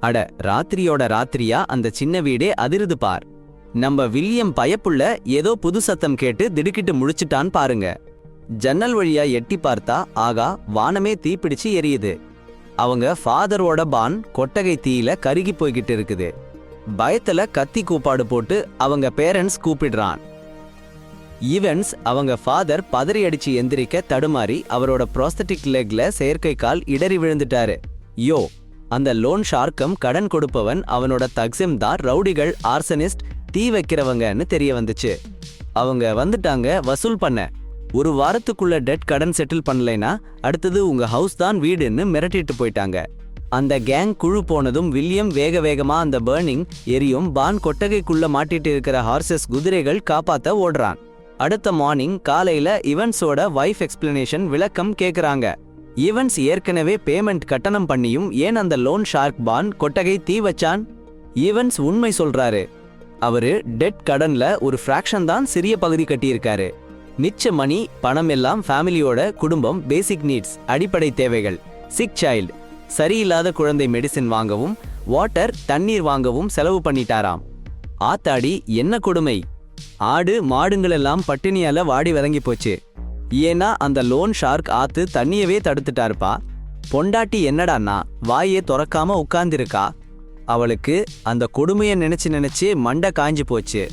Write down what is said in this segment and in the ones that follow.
அட, ராத்திரியோட ராத்திரியா அந்த சின்ன வீடே அதிருது பார். நம்ம வில்லியம் பயப்புள்ள ஏதோ புது சத்தம் கேட்டு திடுக்கிட்டு முழிச்சிட்டான் பாருங்க. ஜன்னல் வழியா எட்டி பார்த்தா ஆகா, வானமே தீப்பிடிச்சு எரியுது. அவங்க ஃபாதரோட பான் கொட்டகை தீயில கருகி போய்கிட்டு இருக்குது. பயத்துல கத்தி கூப்பாடு போட்டு அவங்க பேரண்ட்ஸ் கூப்பிடுறான். ஈவன்ஸ் அவங்க ஃபாதர் பதறி அடிச்சு எந்திரிக்க தடுமாறி அவரோட ப்ராஸ்தட்டிக் லெக்ல செயற்கை கால் இடறி விழுந்துட்டாரு. யோ, அந்த லோன் ஷார்க்கம் கடன் கொடுப்பவன் அவனோட தக்ஸிம் தான் ரவுடிகள், ஆர்சனிஸ்ட், தீ வைக்கிறவங்கன்னு தெரிய வந்துச்சு. அவங்க வந்துட்டாங்க வசூல் பண்ண. ஒரு வாரத்துக்குள்ள டெட் கடன் செட்டில் பண்ணலைனா அடுத்தது உங்க ஹவுஸ் தான் வீடுன்னு மிரட்டிட்டு போயிட்டாங்க. அந்த கேங் குழு போனதும் வில்லியம் வேக வேகமா அந்த பர்னிங் எரியும் பான் கொட்டகைக்குள்ள மாட்டிட்டு இருக்கிற ஹார்சஸ் குதிரைகள் காப்பாத்த ஓடுறான். அடுத்த மார்னிங் காலையில ஈவன்ஸோட வைஃப் எக்ஸ்பிளனேஷன் விளக்கம் கேக்குறாங்க. ஈவன்ஸ் ஏற்கனவே பேமெண்ட் கட்டணம் பண்ணியும் ஏன் அந்த லோன் ஷார்க் பான் கொட்டகை தீ வச்சான்? ஈவன்ஸ் உண்மை சொல்றாரு. அவரு டெட் கடன்ல ஒரு ஃபிராக்ஷன் தான் சிறிய பகுதி கட்டியிருக்காரு. மிச்ச மணி பணம் எல்லாம் ஃபேமிலியோட குடும்பம் பேசிக் நீட்ஸ், அடிப்படை தேவைகள், சிக் சைல்டு, சரியில்லாத குழந்தை மெடிசின் வாங்கவும், வாட்டர் தண்ணீர் வாங்கவும் செலவு பண்ணிட்டாராம். ஆத்தாடி, என்ன கொடுமை! ஆடு மாடுங்களெல்லாம் பட்டினியால வாடி வதங்கி போச்சு. ஏன்னா அந்த லோன் ஷார்க் ஆத்து தண்ணியவே தடுத்துட்டாருப்பா. பொண்டாட்டி என்னடான்னா வாயே திறக்காம உட்கார்ந்திருக்கா. அவளுக்கு அந்த கொடுமையை நினைச்சு மண்டை காஞ்சி போச்சு.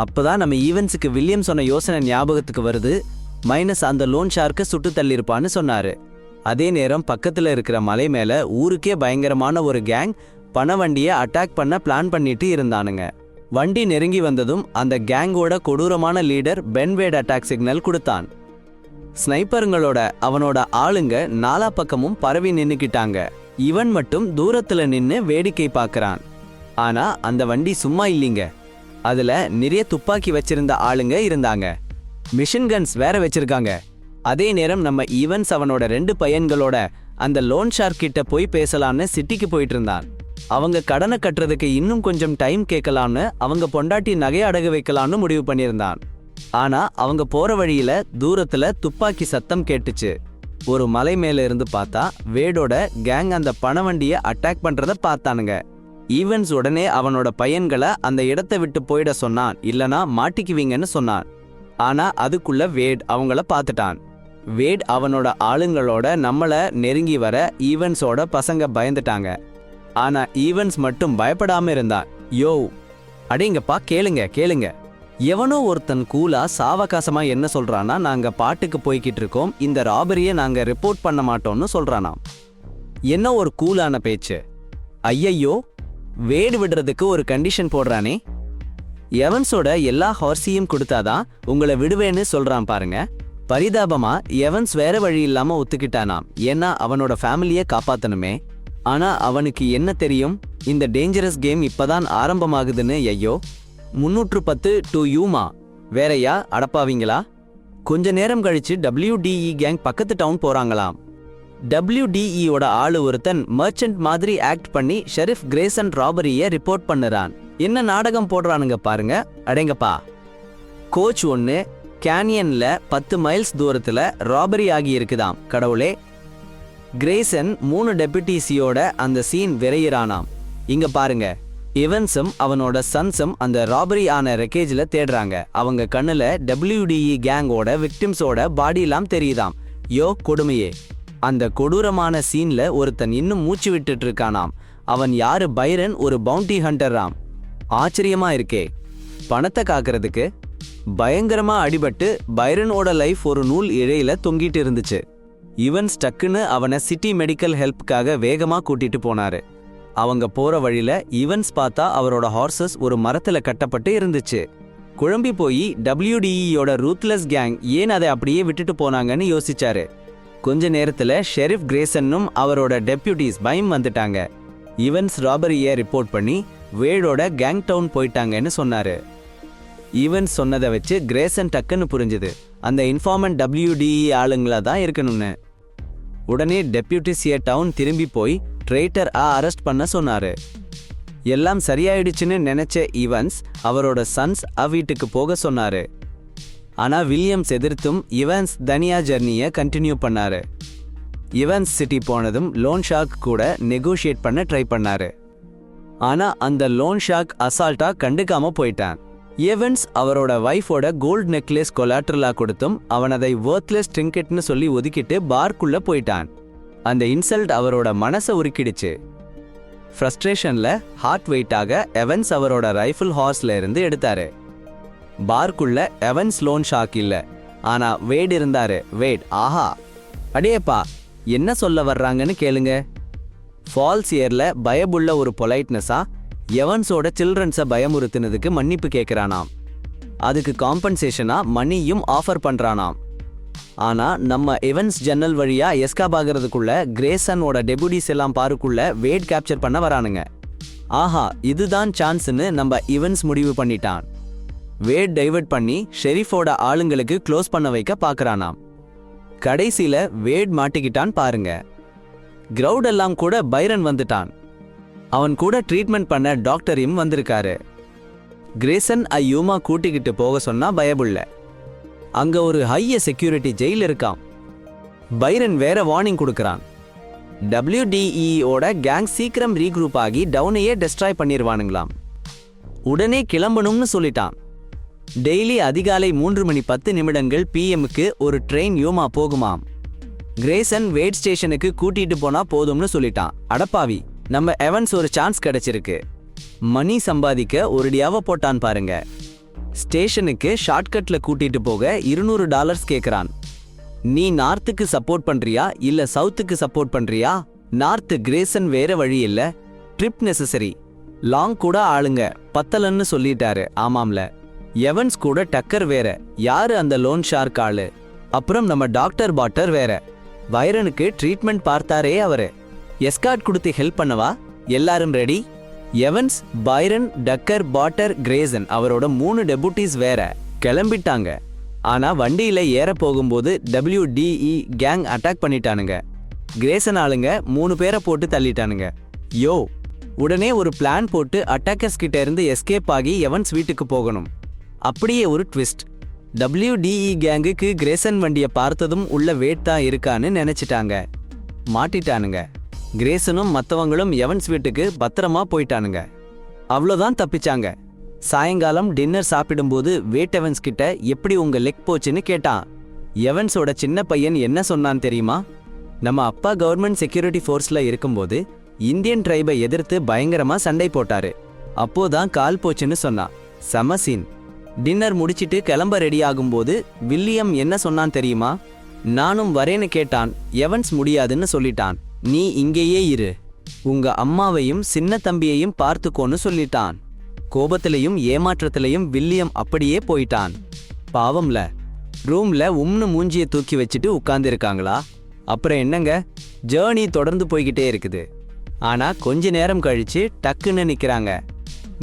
அப்பதான் நம்ம ஈவன்ஸுக்கு வில்லியம் சொன்ன யோசனை ஞாபகத்துக்கு வருது. மைனஸ் அந்த லோன் ஷார்க்கை சுட்டு தள்ளிருப்பான்னு சொன்னாரு. அதே நேரம் பக்கத்துல இருக்கிற மலை மேல ஊருக்கே பயங்கரமான ஒரு கேங் பண வண்டியை அட்டாக் பண்ண பிளான் பண்ணிட்டு இருந்தானுங்க. வண்டி நெருங்கி வந்ததும் அந்த கேங்கோட கொடூரமான லீடர் பென்வேட் அட்டாக் சிக்னல் கொடுத்தான். ஸ்னைப்பருங்களோட அவனோட ஆளுங்க நாலா பக்கமும் பரவி நின்னுக்கிட்டாங்க. இவன் மட்டும் தூரத்துல நின்னு வேடிக்கை பார்க்கறான். ஆனா அந்த வண்டி சும்மா இல்லீங்க. அதுல நிறைய துப்பாக்கி வச்சிருந்த ஆளுங்க இருந்தாங்க. மிஷின் கன்ஸ் வேற வச்சிருக்காங்க. அதே நேரம் நம்ம ஈவன்ஸ் அவனோட 2 பையன்களோட அந்த லோன் ஷார்க் கிட்ட போய் பேசலான்னு சிட்டிக்கு போயிட்டு இருந்தான். அவங்க கடனை கட்டுறதுக்கு இன்னும் கொஞ்சம் டைம் கேட்கலான்னு, அவங்க பொண்டாட்டி நகை அடகு வைக்கலான்னு முடிவு பண்ணியிருந்தான். ஆனா அவங்க போற வழியில தூரத்துல துப்பாக்கி சத்தம் கேட்டுச்சு. ஒரு மலை மேல இருந்து பார்த்தா வேடோட கேங் அந்த பண வண்டியை அட்டாக் பண்றத பார்த்தானுங்க. ஈவன்ஸ் உடனே அவனோட பையன்களை அந்த இடத்தை விட்டு போயிட சொன்னான், இல்லனா மாட்டிக்குவீங்கன்னு சொன்னான். ஆனா அதுக்குள்ள வேட் அவங்கள பார்த்துட்டான். வேட் அவனோட ஆளுங்களோட நம்மள நெருங்கி வர ஈவன்ஸோட பசங்க பயந்துட்டாங்க. ஆனா ஈவன்ஸ் மட்டும் பயப்படாம இருந்தான். யோ, அடேங்கப்பா, கேளுங்க. எவனோ ஒருத்தன் கூலா சாவகாசமா என்ன சொல்றானா, நாங்க பாட்டுக்கு போய்கிட்டு இருக்கோம், இந்த ராபரியை நாங்க ரிப்போர்ட் பண்ண மாட்டோம்னு சொல்றானாம். என்ன ஒரு கூலான பேச்சு! ஐயையோ, வேடு விடுறதுக்கு ஒரு கண்டிஷன் போடுறானே. எவன்ஸோட எல்லா ஹார்ஸையும் கொடுத்தாதான் உங்களை விடுவேன்னு சொல்றான் பாருங்க. பரிதாபமா எவன்ஸ் வேற வழி இல்லாம ஒத்துக்கிட்டானாம். ஏன்னா அவனோட ஃபேமிலியை காப்பாத்தணுமே. ஆனா அவனுக்கு என்ன தெரியும், இந்த டேஞ்சரஸ் கேம் இப்பதான் ஆரம்பமாகுதுன்னு. ஐயோ, 310 டு யூமா வேறையா அடப்பாவீங்களா? கொஞ்ச நேரம் கழிச்சு WDE கேங் பக்கத்து டவுன் போறாங்களாம். WDEயோட ஆளு ஒருத்தன் மர்ச்சன்ட் மாதிரி ஆக்ட் பண்ணி ஷெரிஃப் கிரேசன் ராபரியை ரிப்போர்ட் பண்ணுறான். என்ன நாடகம் போடுறானுங்க பாருங்க. அடேங்கப்பா, கோச் 1 கேனியன்ல 10 மைல்ஸ் தூரத்துல ராபரி ஆகி இருக்குதாம். கடவுளே! கிரேசன் 3 டெபுட்டிஸியோட அந்த சீன் விரையிறானாம். இங்க பாருங்க, இவன்ஸும் அவனோட சன்ஸும் அந்த ராபரி ஆன ரெக்கேஜ்ல தேடுறாங்க. அவங்க கண்ணுல WDE கேங்கோட விக்டிம்ஸோட பாடியெல்லாம் தெரியுதாம். யோ கொடுமையே! அந்த கொடூரமான சீன்ல ஒருத்தன் இன்னும் மூச்சு விட்டுட்டு இருக்கானாம். அவன் யாரு? பைரன், ஒரு பவுண்டி ஹண்டராம். ஆச்சரியமா இருக்கே! பணத்தை காக்கிறதுக்கு பயங்கரமா அடிபட்டு பைரனோட லைஃப் ஒரு நூல் இழையில தொங்கிட்டு இருந்துச்சு. இவன்ஸ் டக்குன்னு அவனை சிட்டி மெடிக்கல் ஹெல்ப்புக்காக வேகமா கூட்டிட்டு போனாரு. அவங்க போற வழியில ஈவன்ஸ் பார்த்தா அவரோட ஹார்சஸ் ஒரு மரத்துல கட்டப்பட்டு இருந்துச்சு. குழம்பி போய் WDEயோட ரூத்லெஸ் கேங் ஏன் அதை அப்படியே விட்டுட்டு போனாங்கன்னு யோசிச்சாரு. கொஞ்ச நேரத்துல ஷெரிஃப் கிரேசனும் அவரோட டெப்யூட்டிஸ் பயம் வந்துட்டாங்க. ஈவன்ஸ் ராபரியை ரிப்போர்ட் பண்ணி வேடோட கேங் டவுன் போயிட்டாங்கன்னு சொன்னாரு. ஈவன்ஸ் சொன்னதை வச்சு கிரேசன் டக்குன்னு புரிஞ்சுது, அந்த இன்ஃபார்மன்ட் WDE ஆளுங்களா தான் இருக்கணும்னு. உடனே டெப்யூட்டிஸிய டவுன் திரும்பி போய் ட்ரெய்டர் அரெஸ்ட் பண்ண சொன்னாரு. எல்லாம் சரியாயிடுச்சுன்னு நினைச்ச ஈவன்ஸ் அவரோட சன்ஸ் வீட்டுக்கு போக சொன்னாரு. ஆனா வில்லியம்ஸ் எதிர்த்தும் இவன்ஸ் தனியா ஜர்னியை கண்டினியூ பண்ணாரு. இவன்ஸ் சிட்டி போனதும் லோன் ஷார்க் கூட நெகோஷியேட் பண்ண ட்ரை பண்ணாரு. ஆனா அந்த லோன் ஷார்க் அசால்ட்டா கண்டுக்காம போயிட்டான். எவன்ஸ் அவரோட வைஃபோட கோல்ட் நெக்லஸ் கொலாட்ரலா கொடுத்தும் அவன் அதை வொர்த்லெஸ் ட்ரிங்கெட்னு சொல்லி ஒதுக்கிட்டு பார்க்குள்ள போயிட்டான். அந்த இன்சல்ட் அவரோட மனசை உருக்கிடுச்சு. ஃப்ரஸ்ட்ரேஷன்ல ஹார்ட் வெயிட்டாக எவன்ஸ் அவரோட ரைஃபிள் ஹார்ஸ்ல இருந்து எடுத்தாரு. பார்க்குள்ள எவன்ஸ் லோன் ஷார்க் இல்ல, ஆனா வேட் இருந்தாரு. வேட், ஆஹா அடேப்பா என்ன சொல்ல வர்றாங்கன்னு கேளுங்க. ஃபால்ஸ் இயர்ல பயமுள்ள ஒரு பொலைட்னஸா எவன்ஸோட சில்ட்ரன்ஸை பயமுறுத்தினதுக்கு மன்னிப்பு கேட்கிறானாம். அதுக்கு காம்பன்சேஷனா மணியும் ஆஃபர் பண்றானாம். ஆனா நம்ம எவன்ஸ் ஜன்னல் வழியா எஸ்கேப் ஆகிறதுக்குள்ள கிரேசனோட டெபுடிஸ் எல்லாம் பாருக்குள்ள வேட் கேப்சர் பண்ண வரானுங்க. ஆஹா இதுதான் சான்ஸ்னு நம்ம எவன்ஸ் முடிவு பண்ணிட்டான். வேட் டைவர்ட் பண்ணி ஷெரீஃபோட ஆளுங்களுக்கு க்ளோஸ் பண்ண வைக்க பார்க்கறானாம். கடைசியில வேட் மாட்டிக்கிட்டான் பாருங்க. கிரவுட் எல்லாம் கூட பைரன் வந்துட்டான். அவன் கூட ட்ரீட்மெண்ட் பண்ண டாக்டரையும் வந்திருக்காரு. கிரேசன் யூமா கூட்டிக்கிட்டு போக சொன்னா பயபுள்ள. அங்க ஒரு ஹைய செக்யூரிட்டி ஜெயில் இருக்கான். பைரன் வேற வார்னிங் கொடுக்கறான். WDEஓட கேங் சீக்கிரம் ரீக்ரூப் ஆகி டவுனையே டெஸ்ட்ராய் பண்ணிடுவானுங்களாம். உடனே கிளம்பணும்னு சொல்லிட்டான். டெய்லி அதிகாலை 3:10 PM ஒரு ட்ரெயின் யூமா போகுமாம். கிரேசன் வேட் ஸ்டேஷனுக்கு கூட்டிட்டு போனா போதும்னு சொல்லிட்டான். அடப்பாவி, நம்ம எவன்ஸ் ஒரு சான்ஸ் கிடைச்சிருக்கு. மணி சம்பாதிக்க ஒருடியாவ போட்டான் பாருங்க. ஸ்டேஷனுக்கு ஷார்ட்கட்ல கூட்டிட்டு போக $200 கேக்குறான். நீ நார்த்துக்கு சப்போர்ட் பண்றியா இல்ல சவுத்துக்கு சப்போர்ட் பண்றியா? நார்த் கிரேசன் வேற வழி இல்ல, ட்ரிப் நெசசரி. லாங் கூட ஆளுங்க பத்தலன்னு சொல்லிட்டாரு. ஆமாம்ல. எவன்ஸ் கூட டக்கர் வேற. யாரு அந்த லோன் ஷார்க் ஆளு? அப்புறம் நம்ம டாக்டர் பாட்டர் வேற. வைரனுக்கு ட்ரீட்மெண்ட் பார்த்தாரே அவரு. எஸ்கார்ட் கொடுத்து ஹெல்ப் பண்ணவா? எல்லாரும் ரெடி? எவன்ஸ், பைரன், டக்கர், பாட்டர், கிரேசன் அவரோட 3 டெபுட்டிஸ் வேற கிளம்பிட்டாங்க. ஆனா வண்டியில ஏற போகும்போது WDE கேங் அட்டாக் பண்ணிட்டானுங்க. கிரேசன் ஆளுங்க 3 பேரை போட்டு தள்ளிட்டானுங்க. யோ, உடனே ஒரு பிளான் போட்டு அட்டாக்கர்ஸ் கிட்ட இருந்து எஸ்கேப் ஆகி எவன்ஸ் வீட்டுக்கு போகணும். அப்படியே ஒரு ட்விஸ்ட். WDE கேங்குக்கு கிரேசன் வண்டியை பார்த்ததும் உள்ள வேட் தான் இருக்கான்னு நினைச்சிட்டாங்க. மாட்டிட்டானுங்க. கிரேசனும் மற்றவங்களும் எவன்ஸ் வீட்டுக்கு பத்திரமா போயிட்டானுங்க. அவ்வளோதான் தப்பிச்சாங்க. சாயங்காலம் டின்னர் சாப்பிடும்போது வேட் எவன்ஸ் கிட்ட எப்படி உங்க லெக் போச்சுன்னு கேட்டான். எவன்ஸோட சின்ன பையன் என்ன சொன்னான் தெரியுமா? நம்ம அப்பா கவர்மெண்ட் செக்யூரிட்டி ஃபோர்ஸ்ல இருக்கும்போது இந்தியன் ட்ரைபை எதிர்த்து பயங்கரமா சண்டை போட்டாரு. அப்போதான் கால் போச்சுன்னு சொன்னான். செம சீன். டின்னர் முடிச்சிட்டு கிளம்ப ரெடி ஆகும்போது வில்லியம் என்ன சொன்னான் தெரியுமா? நானும் வரேன்னு கேட்டான். எவன்ஸ் முடியாதுன்னு சொல்லிட்டான். நீ இங்கேயே இரு, உங்க அம்மாவையும் சின்ன தம்பியையும் பார்த்துக்கோன்னு சொல்லிட்டான். கோபத்திலையும் ஏமாற்றத்திலையும் வில்லியம் அப்படியே போயிட்டான். பாவம்ல. ரூம்ல மூஞ்சிய தூக்கி வச்சுட்டு உட்கார்ந்துருக்காங்களா? அப்புறம் என்னங்க, ஜேர்னி தொடர்ந்து போய்கிட்டே இருக்குது. ஆனா கொஞ்ச நேரம் கழிச்சு டக்குன்னு நிக்கிறாங்க.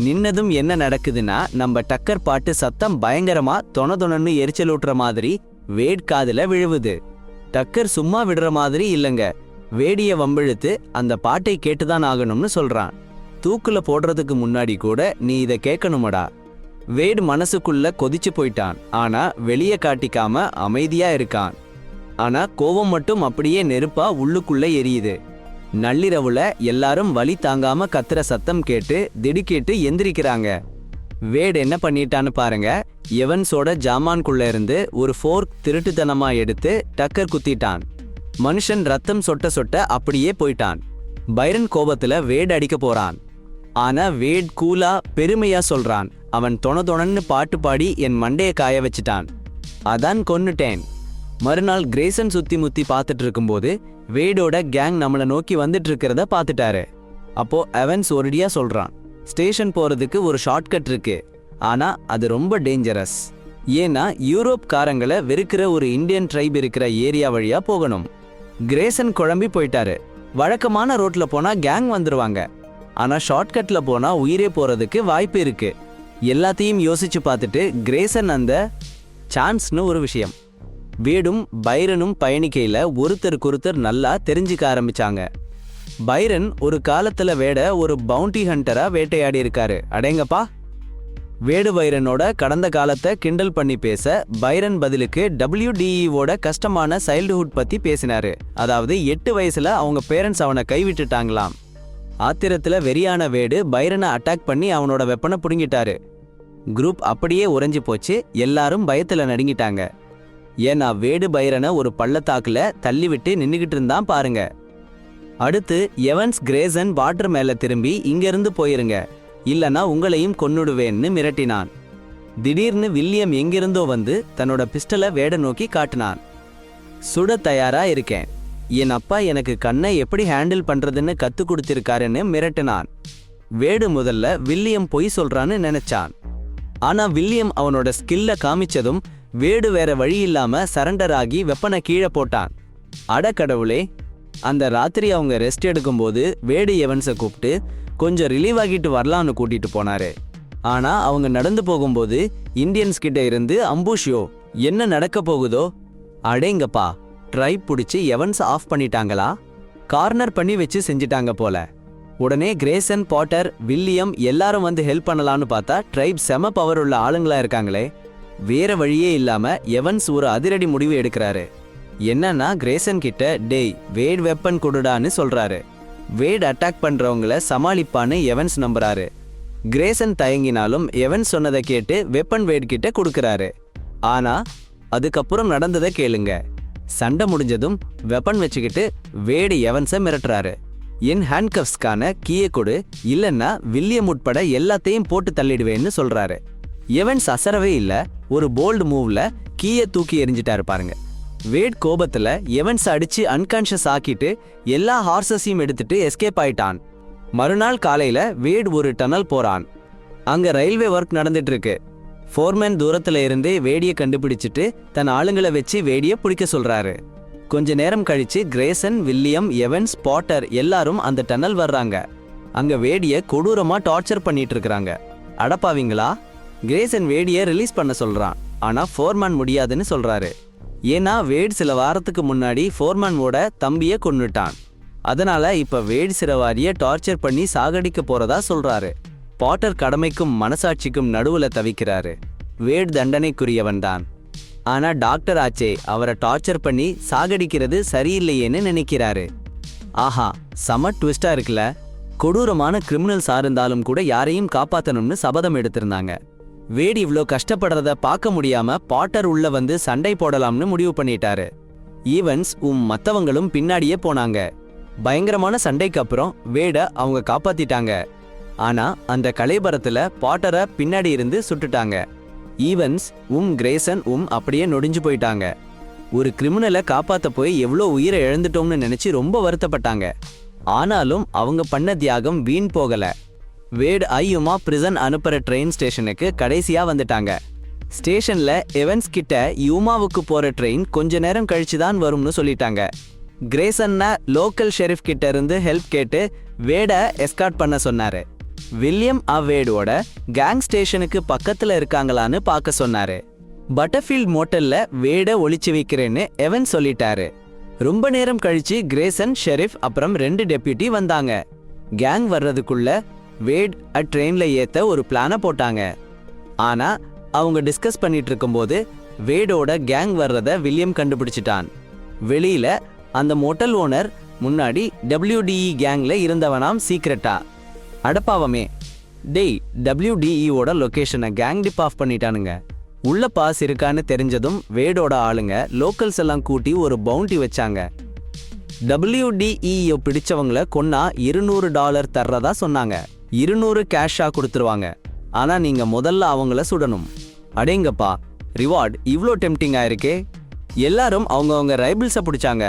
நின்னதும் என்ன நடக்குதுன்னா, நம்ம டக்கர் பாட்டு சத்தம் பயங்கரமா தொணன்னு எரிச்சலூட்டுற மாதிரி வேட் காதுல விழுவுது. டக்கர் சும்மா விடுற மாதிரி இல்லைங்க. வேடிய வம்பிழுத்து அந்த பாட்டை கேட்டுதான் ஆகணும்னு சொல்றான். தூக்குல போடுறதுக்கு முன்னாடி கூட நீ இதை கேட்கணுமடா. வேட் மனசுக்குள்ள கொதிச்சு போயிட்டான். ஆனா வெளியே காட்டிக்காம அமைதியா இருக்கான். ஆனா கோவம் மட்டும் அப்படியே நெருப்பா உள்ளுக்குள்ள எரியுது. நள்ளிரவுல எல்லாரும் வலி தாங்காம கத்துற சத்தம் கேட்டு திடுக்கிட்டு எந்திரிக்கிறாங்க. வேட் என்ன பண்ணிட்டான்னு பாருங்க. எவன்ஸோட ஜாமான்குள்ள இருந்து ஒரு ஃபோர்க் திருட்டுத்தனமா எடுத்து டக்கர் குத்திட்டான். மனுஷன் ரத்தம் சொட்ட சொட்ட அப்படியே போயிட்டான். பைரன் கோபத்துல வேட் அடிக்க போறான். ஆனா வேட் கூலா பெருமையா சொல்றான். அவன் தொணன்னு பாட்டு பாடி என் மண்டைய காய வச்சுட்டான். அதான் கொன்னுட்டேன். மறுநாள் கிரேசன் சுத்தி முத்தி பார்த்துட்டு இருக்கும்போது வேடோட கேங் நம்மளை நோக்கி வந்துட்டு இருக்கிறத பார்த்துட்டாரு. அப்போ எவன்ஸ் ஒரடியா சொல்றான், ஸ்டேஷன் போறதுக்கு ஒரு ஷார்ட்கட் இருக்கு, ஆனா அது ரொம்ப டேஞ்சரஸ். ஏன்னா யூரோப் காரங்களை வெறுக்கிற ஒரு இந்தியன் ட்ரைப் இருக்கிற ஏரியா வழியா போகணும். கிரேசன் குழம்பி போயிட்டாரு. வழக்கமான ரோட்ல போனா கேங் வந்துருவாங்க, ஆனா ஷார்ட்கட்ல போனா உயிரே போறதுக்கு வாய்ப்பு இருக்கு. எல்லாத்தையும் யோசிச்சு பார்த்துட்டு கிரேசன் அந்த சான்ஸ்னு ஒரு விஷயம். வேடும் பைரனும் பயணிக்கையில ஒருத்தருக்கொருத்தர் நல்லா தெரிஞ்சுக்க ஆரம்பிச்சாங்க. பைரன் ஒரு காலத்துல வேட ஒரு பவுண்டி ஹண்டரா வேட்டையாடி இருக்காரு. அடேங்கப்பா. வேடு பைரனோட கடந்த காலத்தை கிண்டல் பண்ணி பேச பைரன் பதிலுக்கு WDEவோட கஷ்டமான சைல்டுஹுட் பத்தி பேசினாரு. அதாவது 8 வயசுல அவங்க பேரண்ட்ஸ் அவனை கைவிட்டுட்டாங்களாம். ஆத்திரத்துல வெறியான வேடு பைரனை அட்டாக் பண்ணி அவனோட வெப்பனை புடுங்கிட்டாரு. குரூப் அப்படியே உறைஞ்சு போச்சு. எல்லாரும் பயத்துல நடுங்கிட்டாங்க. ஏன்னா வேடு பைரனை ஒரு பள்ளத்தாக்குல தள்ளி விட்டு நின்னுகிட்டு இருந்தான் பாருங்க. அடுத்து எவன்ஸ் கிரேசன் வாட்டர் மேல திரும்பி இங்கிருந்து போயிருங்க, இல்லனா உங்களையும் கொன்னுடுவேன்னு மிரட்டினான். திடீர்னு வில்லியம் எங்கிருந்தோ வந்து தன்னோட பிஸ்டலை வேட நோக்கி காட்டினான். சுட தயாரா இருக்கேன், என் அப்பா எனக்கு கண்ணை எப்படி ஹேண்டில் பண்றதுன்னு கத்து கொடுத்திருக்காருன்னு மிரட்டினான். வேடு முதல்ல வில்லியம் பொய் சொல்றான்னு நினைச்சான். ஆனா வில்லியம் அவனோட ஸ்கில்ல காமிச்சதும் வேடு வேற வழி இல்லாம சரண்டர் ஆகி வெப்பனை கீழே போட்டான். அட கடவுளே! அந்த ராத்திரி அவங்க ரெஸ்ட் எடுக்கும்போது வேடு எவன்ஸை கூப்பிட்டு கொஞ்சம் ரிலீவ் ஆகிட்டு வரலான்னு கூட்டிட்டு போனாரு. ஆனா அவங்க நடந்து போகும்போது இந்தியன்ஸ் கிட்ட இருந்து அம்புஷியோ என்ன நடக்க போகுதோ, அடேங்கப்பா, ட்ரைப் பிடிச்சி எவன்ஸ் ஆஃப் பண்ணிட்டாங்களா? கார்னர் பண்ணி வச்சு செஞ்சிட்டாங்க போல. உடனே கிரேசன், பாட்டர், வில்லியம் எல்லாரும் வந்து ஹெல்ப் பண்ணலான்னு பார்த்தா ட்ரைப் செம பவர் உள்ள ஆளுங்களா இருக்காங்களே. வேற வழியே இல்லாம எவன்ஸ் ஒரு அதிரடி முடிவு எடுக்கிறாரு. என்னன்னா கிரேசன் கிட்ட டேய் வேட் வெப்பன் கொடுடான்னு சொல்றாரு. வேட் அட்டாக் பண்றவங்கள சமாளிப்பான்னு எவன்ஸ் நம்புறாரு. கிரேசன் தயங்கினாலும் எவன்ஸ் சொன்னதை கேட்டு வெப்பன் வேட் கிட்ட கொடுக்கறாரு. ஆனா அதுக்கப்புறம் நடந்ததை கேளுங்க. சண்டை முடிஞ்சதும் வெப்பன் வச்சுக்கிட்டு வேடு எவன்ஸை மிரட்டுறாரு. என் ஹேண்ட்கப்ஸ்க்கான கீயை கொடு, இல்லைன்னா வில்லியம் உட்பட எல்லாத்தையும் போட்டு தள்ளிடுவேன்னு சொல்றாரு. எவன்ஸ் அசரவே இல்ல. ஒரு போல்டு மூவ்ல கீயை தூக்கி எறிஞ்சிட்டாரு பாருங்க. வேட் கோபத்துல எவன்ஸ் அடிச்சு அன்கான்ஷியஸ் ஆக்கிட்டு எல்லா ஹார்சஸையும் எடுத்துட்டு எஸ்கேப் ஆயிட்டான். மறுநாள் காலையில வேட் ஒரு டனல் போறான். அங்க ரயில்வே ஒர்க் நடந்துட்டு இருக்கு. ஃபோர்மேன் தூரத்துல இருந்தே வேடியை கண்டுபிடிச்சிட்டு தன் ஆளுங்களை வச்சு வேடியை பிடிக்க சொல்றாரு. கொஞ்ச நேரம் கழிச்சு கிரேசன், வில்லியம், எவன்ஸ், பாட்டர் எல்லாரும் அந்த டனல் வர்றாங்க. அங்க வேடியை கொடூரமா டார்ச்சர் பண்ணிட்டு இருக்காங்க. அடப்பாவீங்களா? கிரேசன் வேடியை ரிலீஸ் பண்ண சொல்றான். ஆனா ஃபோர்மேன் முடியாதுன்னு சொல்றாரு. ஏன்னா வேட் சில வாரத்துக்கு முன்னாடி ஃபோர்மேனோட தம்பியை கொன்னுட்டான். அதனால இப்ப வேட் சிறவாரிய டார்ச்சர் பண்ணி சாகடிக்க போறதா சொல்றாரு. பாட்டர் கடமைக்கும் மனசாட்சிக்கும் நடுவுல தவிக்கிறாரு. வேட் தண்டனைக்குரியவன் தான். ஆனா டாக்டர் ஆச்சே அவரை டார்ச்சர் பண்ணி சாகடிக்கிறது சரியில்லையேன்னு நினைக்கிறாரு. ஆஹா, செம ட்விஸ்டா இருக்குல்ல. கொடூரமான கிரிமினல்ஸா இருந்தாலும் கூட யாரையும் காப்பாத்தணும்னு சபதம் எடுத்திருந்தாங்க. வேட் இவ்ளோ கஷ்டப்படுறத பார்க்க முடியாம பாட்டர் உள்ள வந்து சண்டை போடலாம்னு முடிவு பண்ணிட்டாரு. ஈவன்ஸ் மத்தவங்களும் பின்னாடியே போனாங்க. பயங்கரமான சண்டைக்கு அப்புறம் வேட அவங்க காப்பாத்திட்டாங்க. ஆனா அந்த கலைபரத்துல பாட்டரை பின்னாடி இருந்து சுட்டுட்டாங்க. ஈவன்ஸ் கிரேசன் அப்படியே நொடிஞ்சு போயிட்டாங்க. ஒரு கிரிமினலை காப்பாத்த போய் எவ்வளோ உயிரை இழந்துட்டோம்னு நினைச்சு ரொம்ப வருத்தப்பட்டாங்க. ஆனாலும் அவங்க பண்ண தியாகம் வீண் போகல. வேட் ஐயுமா பிரிசன் அனுப்புற ட்ரெயின் ஸ்டேஷனுக்கு கடைசியா வந்துட்டாங்க. ஸ்டேஷன்ல எவன்ஸ் கிட்ட யூமாவுக்கு போற ட்ரெயின் கொஞ்ச நேரம் கழிச்சு தான் வரும்னு சொல்லிட்டாங்க. கிரேசன்னா லோக்கல் ஷெரீஃப் கிட்ட இருந்து ஹெல்ப் கேட்டு வேட எஸ்கார்ட் பண்ண சொன்னாரு. வில்லியம் வேடோட கேங் ஸ்டேஷனுக்கு பக்கத்துல இருக்காங்களான்னு பார்க்க சொன்னாரு. பட்டர்ஃபீல்ட் மோட்டல்ல வேட ஒளிச்சு வைக்கிறேன்னு எவன் சொல்லிட்டாரு. ரொம்ப நேரம் கழிச்சு கிரேசன், ஷெரீஃப் அப்புறம் 2 டெப்யூட்டி வந்தாங்க. கேங் வர்றதுக்குள்ள வேட் ட்ரெயின்ல ஏத்த ஒரு பிளான போட்டாங்க. ஆனா அவங்க டிஸ்கஸ் பண்ணிட்டு இருக்கும்போது வேடோட கேங் வர்றத வில்லியம் கண்டுபிடிச்சிட்டான். வெளியில அந்த மோட்டல் ஓனர் முன்னாடி WDE கேங்ல இருந்தவனாம் சீக்ரெட்டா. அடப்பாவமே, டேய் WDEவோட லொகேஷனை கேங் டிப் ஆஃப் பண்ணிட்டானுங்க. உள்ள பாஸ் இருக்கான்னு தெரிஞ்சதும் வேடோட ஆளுங்க லோக்கல்ஸ் எல்லாம் கூட்டி ஒரு பவுண்டி வச்சாங்க. WDE பிடிச்சவங்கள கொன்னா $200 தர்றதா சொன்னாங்க. 200 கேஷா கொடுத்துருவாங்க. ஆனா நீங்க முதல்ல அவங்கள சுடணும். அடேங்கப்பா, ரிவார்ட் இவ்ளோ டெம்டிங் ஆயிருக்கே. எல்லாரும் அவங்கவங்க ரைபிள்ஸை பிடிச்சாங்க.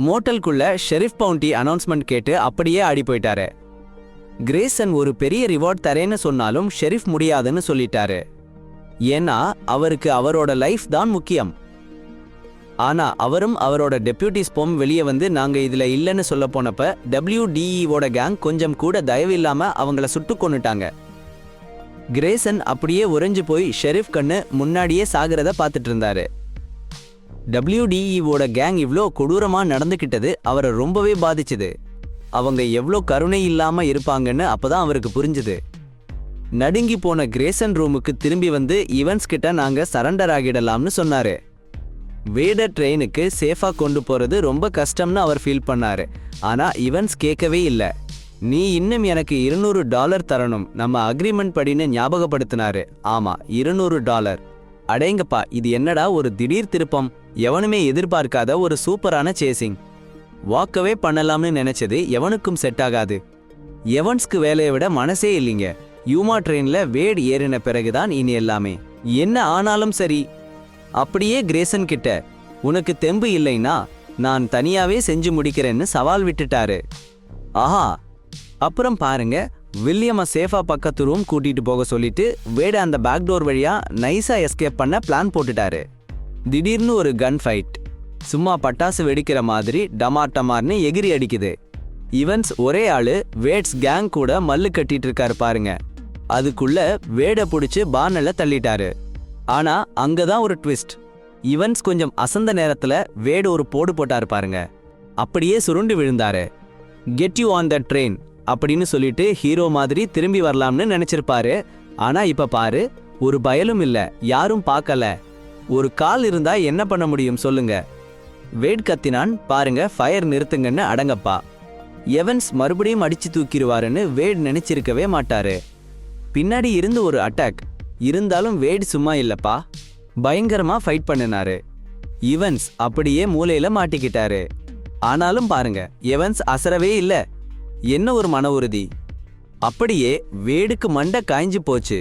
மோட்டலுக்குள்ள ஷெரீஃப் பவுண்டி அனௌன்ஸ்மெண்ட் கேட்டு அப்படியே ஆடி போயிட்டாரு. கிரேசன் ஒரு பெரிய ரிவார்ட் தரேன்னு சொன்னாலும் ஷெரீஃப் முடியாதுன்னு சொல்லிட்டாரு. ஏன்னா அவருக்கு அவரோட லைஃப் தான் முக்கியம். ஆனா அவரும் அவரோட டெப்யூட்டிஸ்போம் வெளியே வந்து நாங்க இதுல இல்லைன்னு சொல்ல போனப்ப WDEவோட கேங் கொஞ்சம் கூட தயவு இல்லாம அவங்கள சுட்டு கொன்னுட்டாங்க. கிரேசன் அப்படியே உறைஞ்சு போய் ஷெரீஃப் கண்ணு முன்னாடியே சாகிறத பார்த்துட்டு இருந்தாரு. WDEவோட கேங் இவ்ளோ கொடூரமா நடந்துகிட்டது அவரை ரொம்பவே பாதிச்சுது. அவங்க எவ்வளோ கருணை இல்லாம இருப்பாங்கன்னு அப்பதான் அவருக்கு புரிஞ்சுது. நடுங்கி போன கிரேசன் ரூமுக்கு திரும்பி வந்து ஈவன்ஸ் கிட்ட நாங்க சரண்டர் ஆகிடலாம்னு சொன்னாரு. வேட ட்ரெயினுக்கு சேஃபா கொண்டு போறது ரொம்ப கஷ்டம்னு அவர் ஃபீல் பண்ணாரு. ஆனா ஈவன்ஸ் கேட்கவே இல்ல. நீ இன்னும் எனக்கு $200 தரணும், நம்ம அக்ரிமெண்ட் படின்னு ஞாபகப்படுத்தினாரு. ஆமா, $200. அடேங்கப்பா, இது என்னடா ஒரு திடீர் திருப்பம்! எவனுமே எதிர்பார்க்காத ஒரு சூப்பரான சேசிங். வாக்கவே பண்ணலாம்னு நினைச்சது எவனுக்கும் செட் ஆகாது. எவன்ஸ்க்கு வேலையை விட மனசே இல்லைங்க. யூமா ட்ரெயின்ல வேட் ஏறின பிறகுதான் இனி எல்லாமே. என்ன ஆனாலும் சரி. அப்படியே கிரேசன் கிட்ட, உனக்கு தெம்பு இல்லைன்னா நான் தனியாவே செஞ்சு முடிக்கிறேன்னு சவால் விட்டுட்டாரு. ஆஹா, அப்புறம் பாருங்க, வில்லியம சேஃபா பக்கத்து ரூம் கூட்டிட்டு போக சொல்லிட்டு வேட அந்த பேக் டோர் வழியா நைஸா எஸ்கேப் பண்ண பிளான் போட்டுட்டாரு. திடீர்னு ஒரு கன் ஃபைட். சும்மா பட்டாசு வெடிக்கிற மாதிரி டமார் டமார்னு எகிரி அடிக்குது. ஈவன்ஸ் ஒரே ஆளு வேட்ஸ் கேங் கூட மல்லு கட்டிட்டு இருக்காரு பாருங்க. அதுக்குள்ள வேட புடிச்சு பார்னல தள்ளிட்டாரு. ஆனா அங்கதான் ஒரு ட்விஸ்ட். ஈவன்ஸ் கொஞ்சம் அசந்த நேரத்துல வேடு ஒரு போடு போட்டாரு பாருங்க. அப்படியே சுருண்டு விழுந்தாரு. Get you on the train அப்படின்னு சொல்லிட்டு ஹீரோ மாதிரி திரும்பி வரலாம்னு நினைச்சிருப்பாரு. ஆனா இப்ப பாரு, ஒரு பயலும் இல்ல, யாரும் பார்க்கல. ஒரு கால் இருந்தா என்ன பண்ண முடியும் சொல்லுங்க? வேட் கத்தினான் பாருங்க, ஃபயர் நிறுத்துங்கன்னு. அடங்கப்பா, எவன்ஸ் மறுபடியும் அடிச்சு தூக்கிடுவாருன்னு வேட் நினைச்சிருக்கவே மாட்டாரு. பின்னாடி இருந்து ஒரு அட்டாக் இருந்தாலும் வேட் சும்மா இல்லப்பா, பயங்கரமா ஃபைட் பண்ணினாரு. ஈவன்ஸ் அப்படியே மூலையில மாட்டிக்கிட்டாரு. ஆனாலும் பாருங்க, எவன்ஸ் அசரவே இல்ல. என்ன ஒரு மன உறுதி! அப்படியே வேடுக்கு மண்டை காய்ஞ்சு போச்சு.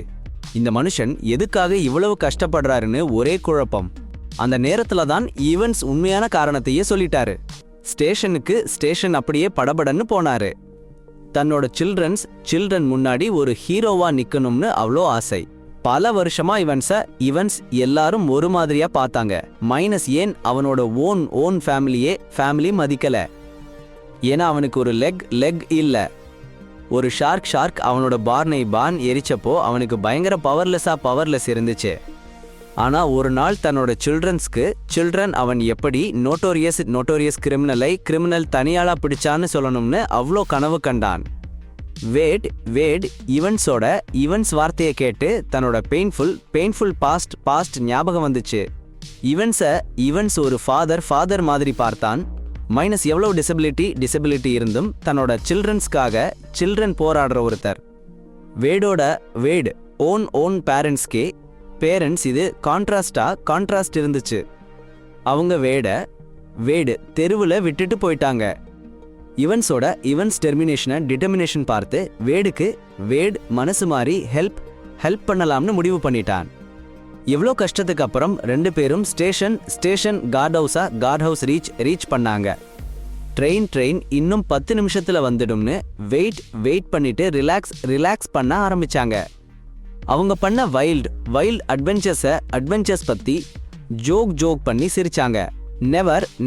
இந்த மனுஷன் எதுக்காக இவ்வளவு கஷ்டப்படுறாருன்னு ஒரே குழப்பம். அந்த நேரத்துல தான் ஈவன்ஸ் உண்மையான காரணத்தையே சொல்லிட்டாரு. ஸ்டேஷன் அப்படியே படபடன்னு போனாரு. தன்னோட சில்ட்ரன் முன்னாடி ஒரு ஹீரோவா நிக்கணும்னு அவ்வளோ ஆசை. பல வருஷமா ஈவன்ஸ் எல்லாரும் ஒரு மாதிரியா பார்த்தாங்க. மைனஸ் ஏன் அவனோட ஓன் ஃபேமிலி மதிக்கல. ஏன்னா அவனுக்கு ஒரு லெக் இல்ல. ஒரு ஷார்க் அவனோட பார்ன் எரிச்சப்போ அவனுக்கு பயங்கர பவர்லெஸ் இருந்துச்சு. ஆனா ஒரு நாள் தன்னோட சில்ட்ரன் அவன் எப்படி நோட்டோரியஸ் கிரிமினல் தனியாளா பிடிச்சான்னு சொல்லணும்னு அவ்வளோ கனவு கண்டான். வேட் ஈவன்ஸ் வார்த்தையை கேட்டு தன்னோட பெயின்ஃபுல் பாஸ்ட் ஞாபகம் வந்துச்சு. ஈவன்ஸ் ஒரு ஃபாதர் மாதிரி பார்த்தான். மைனஸ் எவ்வளவு டிசபிலிட்டி இருந்தும் தன்னோட சில்ட்ரன் போராடுற ஒருத்தர். வேட் ஓன் பேரண்ட்ஸ் இது கான்ட்ராஸ்ட் இருந்துச்சு. அவங்க வேடு தெருவுல விட்டுட்டு போயிட்டாங்க. ஈவன்ஸ் டிட்டர்மினேஷன் பார்த்து வேட் மனசு மாறி ஹெல்ப் பண்ணலாம்னு முடிவு பண்ணிட்டான். எவ்வளோ கஷ்டத்துக்கு அப்புறம் 2 பேரும் ஸ்டேஷன் கார்ட் ஹவுஸ் ரீச் பண்ணாங்க. ட்ரெயின் இன்னும் 10 நிமிஷத்துல வந்துடும்னு வெயிட் பண்ணிட்டு ரிலாக்ஸ் பண்ண ஆரம்பிச்சாங்க. அவங்க பண்ண வைல்ட் அட்வென்ச்சர்ஸ் பத்தி ஜோக் பண்ணி சிரிச்சாங்க.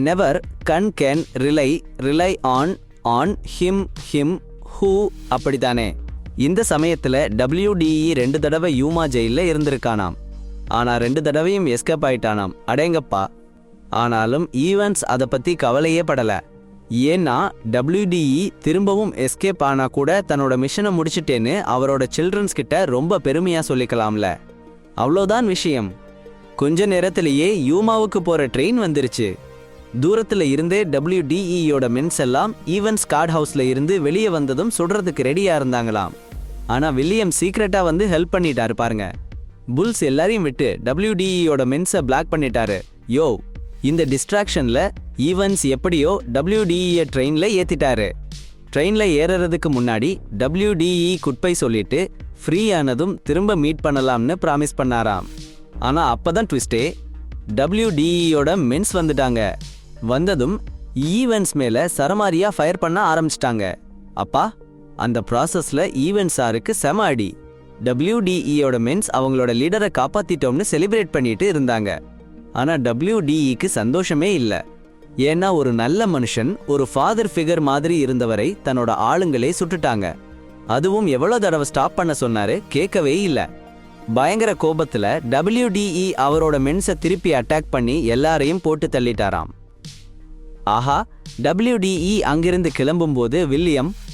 Never gun can rely on him who அப்படித்தானே. இந்த சமயத்துல WDE 2 தடவை யூமா ஜெயில இருந்திருக்கானாம். ஆனா 2 தடவையும் எஸ்கேப் ஆயிட்டானாம். அடேங்கப்பா! ஆனாலும் ஈவன்ஸ் அதை பத்தி கவலையே படல. ஏன்னா WDE திரும்பவும் எஸ்கேப் ஆனா கூட தன்னோட மிஷனை முடிச்சிட்டேன்னு அவரோட சில்ட்ரன்ஸ் கிட்ட ரொம்ப பெருமையா சொல்லிக்கலாம்ல. அவ்வளோதான் விஷயம். கொஞ்ச நேரத்திலேயே யூமாவுக்கு போற ட்ரெயின் வந்துருச்சு. தூரத்துல இருந்தே WDEயோட மென்ஸ் எல்லாம் ஈவன்ஸ் கார்ட் ஹவுஸ்ல இருந்து வெளியே வந்ததும் சுடுறதுக்கு ரெடியா இருந்தாங்களாம். ஆனா வில்லியம் சீக்ரெட்டா வந்து ஹெல்ப் பண்ணிட்டாரு பாருங்க. புல்ஸ் எல்லாரையும் விட்டு WDEயோட மென்ஸை பிளாக் பண்ணிட்டாரு. இந்த டிஸ்ட்ராக்ஷன்ல ஈவன்ஸ் எப்படியோ WDE ட்ரெயின்ல ஏத்திட்டாரு. ட்ரெயின்ல ஏறறதுக்கு முன்னாடி WDE குட்பை சொல்லிட்டு ஃப்ரீ ஆனதும் திரும்ப மீட் பண்ணலாம்னு ப்ராமிஸ் பண்ணாராம். ஆனா அப்பதான் ட்விஸ்டே. WDEயோட மென்ஸ் வந்துட்டாங்க. வந்ததும் ஈவன்ஸ் மேல சரமாரியா ஃபயர் பண்ண ஆரம்பிச்சிட்டாங்க. அப்பா, அந்த ப்ராசஸ்ல ஈவன்ஸ் சாருக்கு செம அடி. WDEயோட மென்ஸ் அவங்களோட லீடரை காப்பாத்திட்டோம்னு செலிப்ரேட் பண்ணிட்டு இருந்தாங்க. ஆனா WDEக்கு சந்தோஷமே இல்ல. ஏன்னா ஒரு நல்ல மனுஷன், ஒரு ஃபாதர் ஃபிகர் மாதிரி இருந்தவரை தன்னோட ஆளுங்களே சுட்டுட்டாங்க. அதுவும் எவ்வளவு தடவை ஸ்டாப் பண்ண சொன்னாரு, கேட்கவே இல்ல. பயங்கர கோபத்துல WDE அவரோட மென்ஸை திருப்பி அட்டாக் பண்ணி எல்லாரையும் போட்டு தள்ளிட்டாராம். ஆஹா, WDE அங்கிருந்து கிளம்பும்போது வில்லியம்